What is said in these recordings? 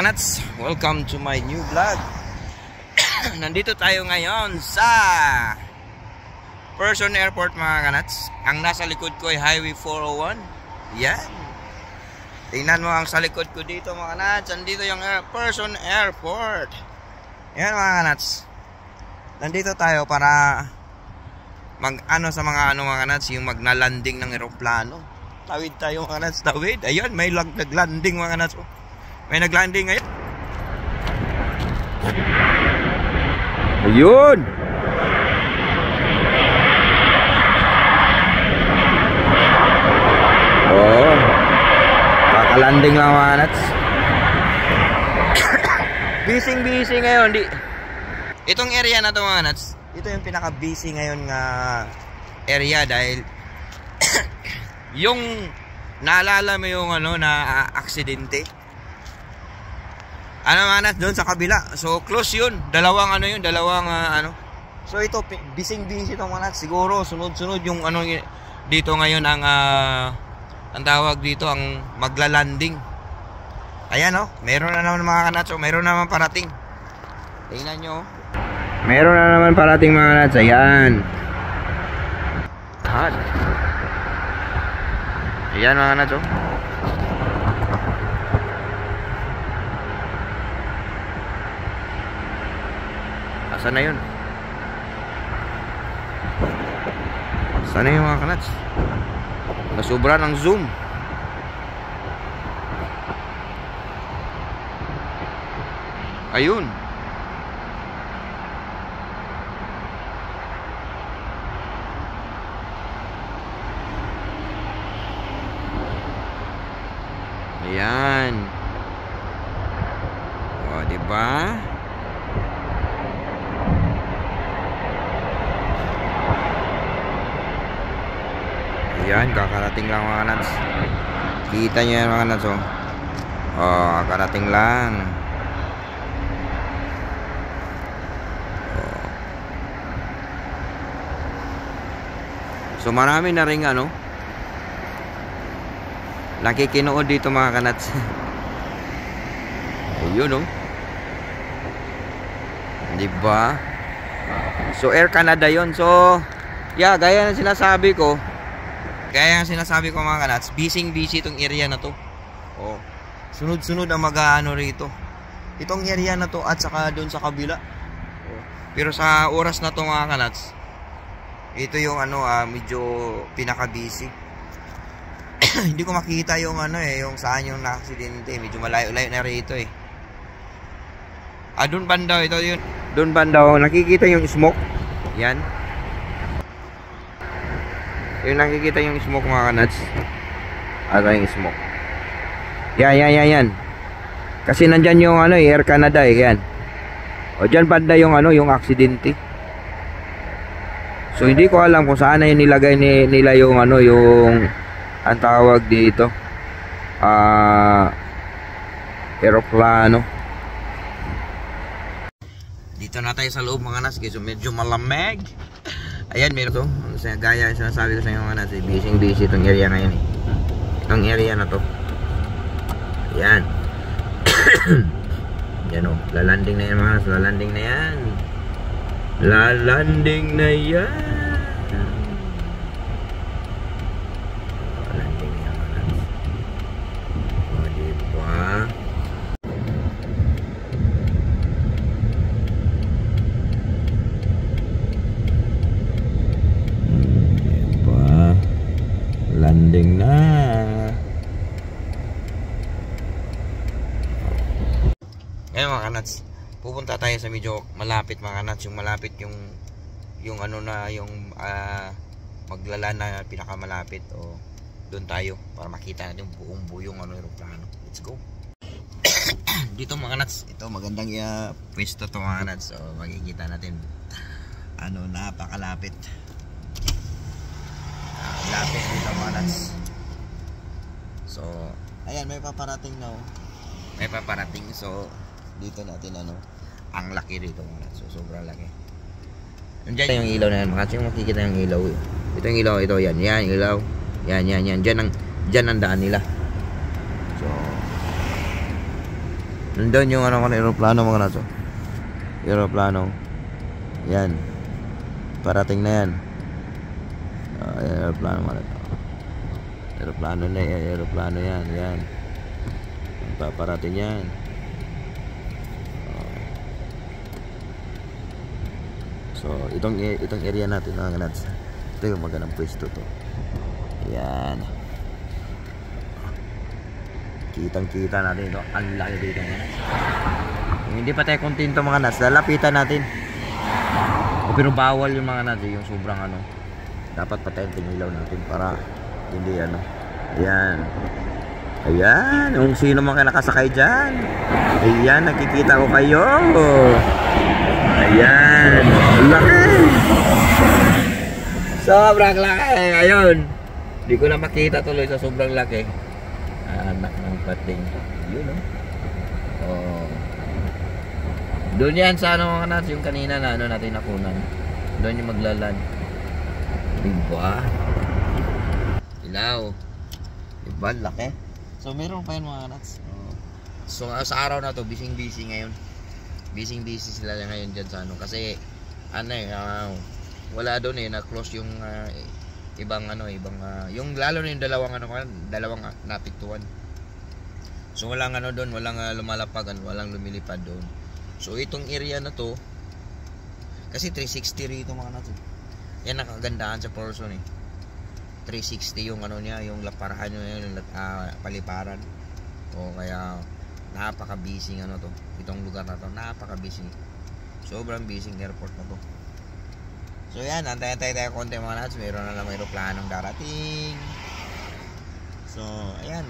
Nats, welcome to my new vlog. Nandito tayo ngayon sa Person Airport mga kanats. Ang nasa likod ko ay Highway 401. Yan. Tingnan mo ang sa likod ko dito mga kanats. Nandito yung Person Airport. Yan mga kanats. Nandito tayo para mag-ano sa mga mga kanats, yung magna-landing ng eroplano. Tawid tayo mga kanats, tawid. Ayun, may nag-landing mga kanats. May nag-landing ngayon. Ayun. Oh. Kaka-landing lang mga kanats. Busy ngayon. Itong area na to mga kanats, ito yung pinaka-busy ngayon nga area dahil yung naalala mo yung ano na aksidente. Ano mga kanats, doon sa kabila. So close yun. Dalawang ano yun, dalawang ano. So ito busy itong mga kanats. Siguro sunod-sunod yung ano dito ngayon ang tawag dito ang magla-landing. Ayan oh, meron na naman mga kanats. So meron naman parating. Tingnan nyo. Meron na naman parating mga kanats. Ayan. Ayan mga kanats oh. Asan na yun? Asan na yung mga kanats? Nasobra ng zoom. Ayun. Ayan. O, diba? Ayan, kakarating lang mga kanats. Kita nyo yan mga kanats oh. Oh, kakarating lang. Oh. So marami na rin ano nakikinood dito mga kanats. Ayun oh. Diba? So Air Canada yon. So yeah, gaya ng sinasabi ko mga kanats, busy itong area na to. Oh, sunod-sunod ang mag-aano rito. Itong area na to at saka doon sa kabila. Oh. Pero sa oras na to mga kanats, ito yung ano medyo pinaka-busy. Hindi ko makita yung ano yung saan yung na-aksidente. Medyo malayo-layo na rito eh. Doon banda ito yun. Doon banda nakikita yung smoke. Yan. Yung nakikita yung smoke mga kanats. Yung smoke. Yan. Kasi nandyan yung ano Air Canada yan. O dyan banda yung ano yung aksidente. So hindi ko alam kung saan na yung nilagay nila yung ano yung ang tawag dito eroplano. Dito na tayo sa loob mga kanats kasi medyo malamig. Ayan, meron to. Gaya sinasabi ko sa inyo mga kanats, busy itong area ngayon eh. Itong area na to. Ayan. Yan o, lalanding na yan mga kanats. Lalanding na yan. Lalanding na yan. Lalanding na yan mga kanats. O diba? Landing na. Ngayon mga kanats, pupunta tayo sa medyo malapit mga kanats, yung malapit yung ano na yung maglalan na pinakamalapit o doon tayo para makita natin buong buyong ano eroplano. Let's go. Dito mga kanats, ito magandang pwesto to mga kanats. So makikita natin ano napakalapit. Lapit dito mga kanats. So ayan, may paparating na may paparating. So dito natin ano ang laki dito mga kanats. So sobrang laki. Nandiyan yung ilaw na yan mga kanats. Yung makikita yung ilaw ito yung ilaw, ito yan ilaw. Yan. Diyan ang daan nila. So Nandun yung ano, aeroplano mga naso. Aeroplano. Yan. Parating na yan. Aeroplano mga naso. Aeroplano na yan. Aeroplano yan. Yan. Paparating yan. So, itong area natin mga nats. Ito yung magandang pwesto to. Yan. Kitang-kita natin ito. Ang laki dito mga nats. Kung hindi pa tayo kontento mga nats, lalapitan natin. Pero bawal yung mga nats, yung sobrang ano. Dapat patayin ilaw natin para hindi ano. Ayan. Ayan. Kung sino man kayo nakasakay dyan. Ayan, nakikita ko kayo. Ayan. Laki. Sobrang laki. Ayun. Hindi ko na makita tuloy sa sobrang laki. Anak ng pating. Yun o. Oh. Doon yan sa ano mga nats, yung kanina na ano natin nakunan. Doon yung maglalan. Diba? Ilaw. Diba? Laki. So meron pa yun mga nats. So sa araw na to, busy ngayon. Busy sila ngayon dyan sa ano. Kasi ano wala doon na-close yung ibang ano, yung lalo na yung dalawang napiktuan. So walang ano doon, walang lumalapagan, walang lumilipad doon. So itong area na to kasi 360 rito mga natin. Yan ang kagandahan sa person 360 yung ano niya, yung laparahan niya, yung paliparan. O kaya napaka-busy ano to. Itong lugar na to, napaka-busy. Sobrang busy airport na to. So yan, antay-antay tayo konti mga nats. Mayroon na lang aeroplanong darating. So ayan,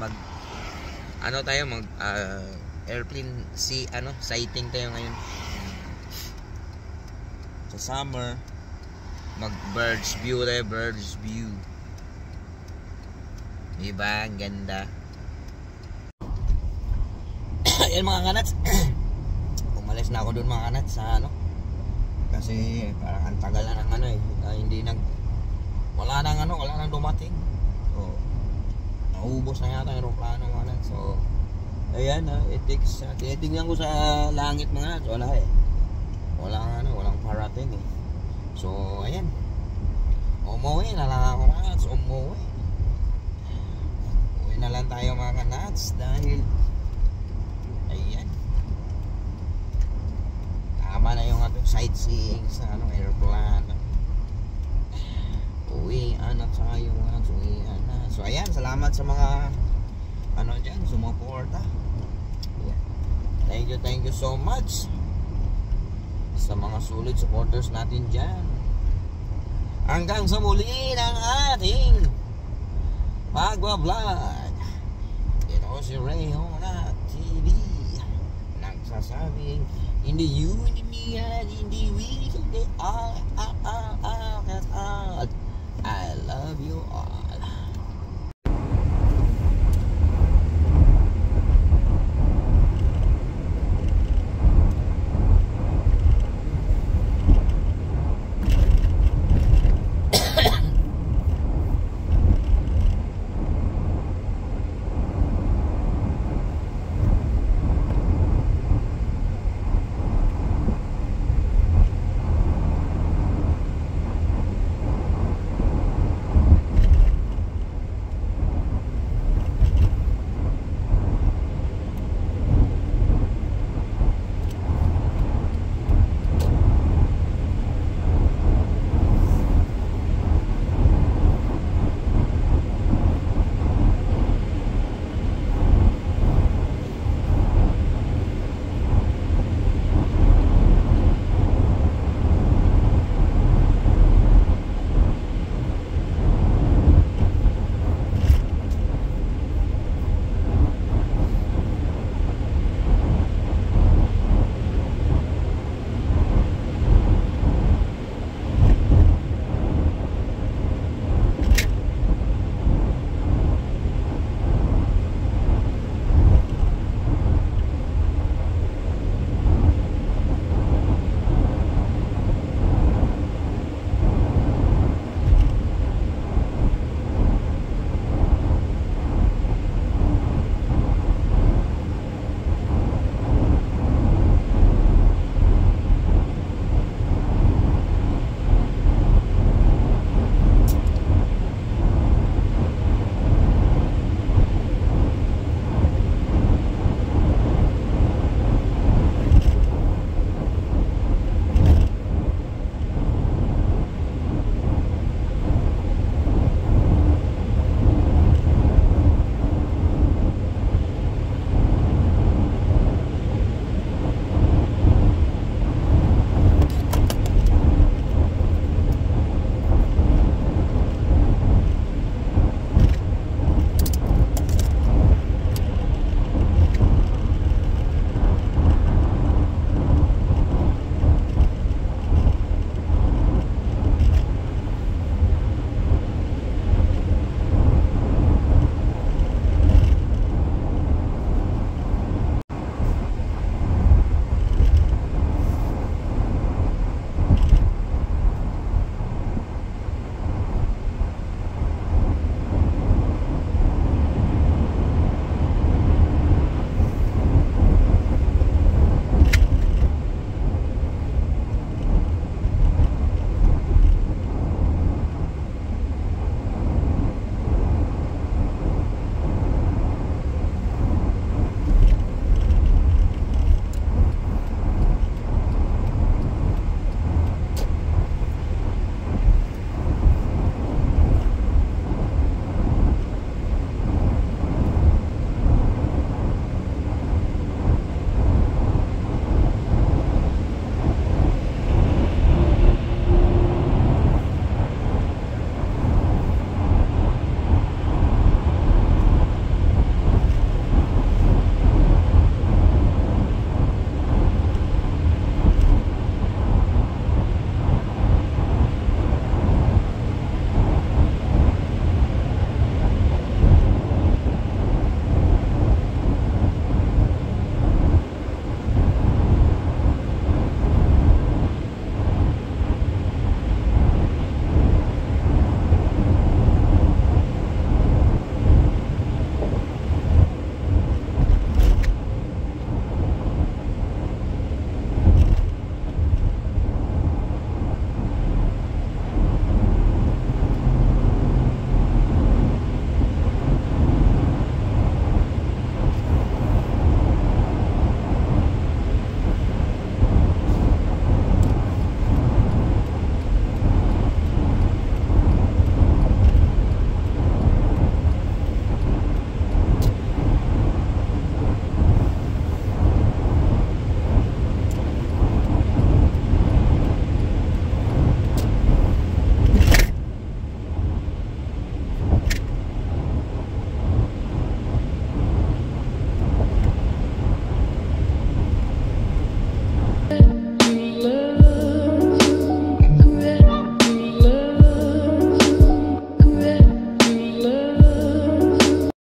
airplane sighting tayo ngayon. Sa summer, bird's view tayo, bird's view. Diba? Ang ganda. Ayan mga kanats. Umalis na ako dun mga kanats sa ano. Kasi parang ang tagal na ng ano wala nang dumating. So, naubos na yata yung aeroplano mga kanats. So, ayan tinitingnan ko sa langit mga kanats. Walang parating So, ayan. Umuwi na lang ako mga kanats. Uwi na lang tayo mga kanats dahil ayan, tama na yung ating sightseeing sa aeroplano. Uwian at saka yung uwian na. So ayan, salamat sa mga dyan, sumuporta. Yeah. Thank you so much sa mga solid supporters natin dyan. Hanggang sa muli ng ating pagbablog. Ito si Rayona TV nagsasabing hindi you, hindi me, and hindi we.